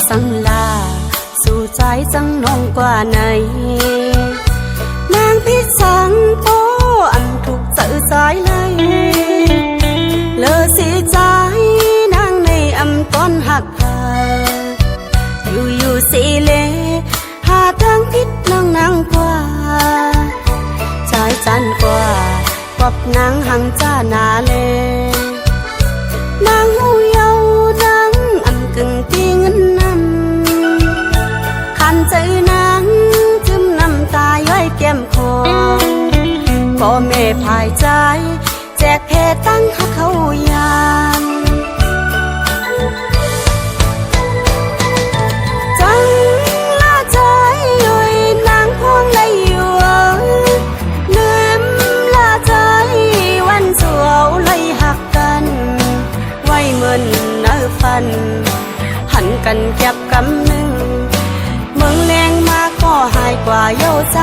สังลาสู่ใจจังน้องกว่าไหนนางพิสังโปอันถูกใจสายเลยเลอสีใจนางในอำต้นหักเธออยู่สีเลหาทางพิษนางกว่าใจจันกว่ากับนางหังจ้านาเลนางหูเยาวนางอำกึ่งตีเงินนำขันใจนางจึมน้ำตาย้อยแก้มคอพ่อแม่ภายใจแจกเพตั้งหักเขายานจังละใจย้อยนางพวงได้อยู่ลืมละใจวันสวเลยหักกันไว้เหมือนเนื้อฟันหันกันเก็บกำหนึ่งเมืองแรงมาก็หายกว่าเย้าใจ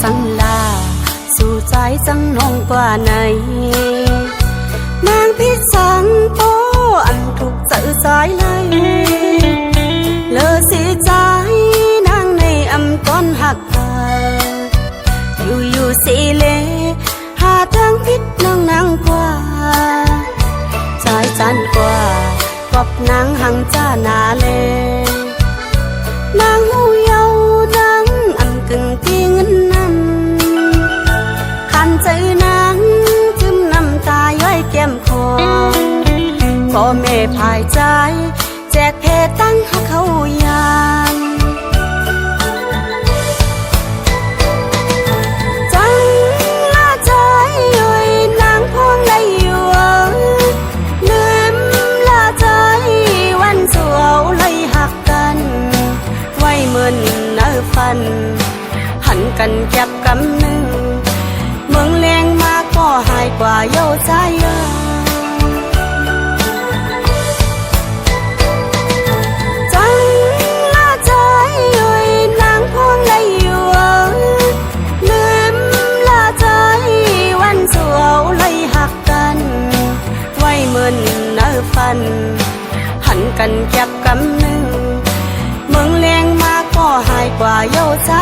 สังลาสู่ใจจังน้องกว่าไหนนางพิสังโปอันถูกใจสายเลยเลอสีใจนางในอำต้นหักเธออยู่สีเลหาทางพิษนางกว่าใจจันกว่ากับนางหังจ้านาเลนางหูเยาวนางอำกึ่งตีเงินนำขันใจนางจึมน้ำตาย้อยแก้มคอพ่อแม่ภายใจแจกเพตั้งหักเขายานจังละใจย้อยนางพวงได้อยู่ลืมละใจวันสวเลยหักกันไว้เหมือนเนื้อฟันหันกันเก็บกำหนึ่งเมืองแรงมาก็หายกว่าเย้าใจจังละใจย้อยนางพวงได้อยู่ลืมละใจวันสวเลยหักกันไว้เหมือนเนื้อฟันหันกันเก็บกำหนึ่งเมืองแรงมาก็หายกว่าเย้าใจ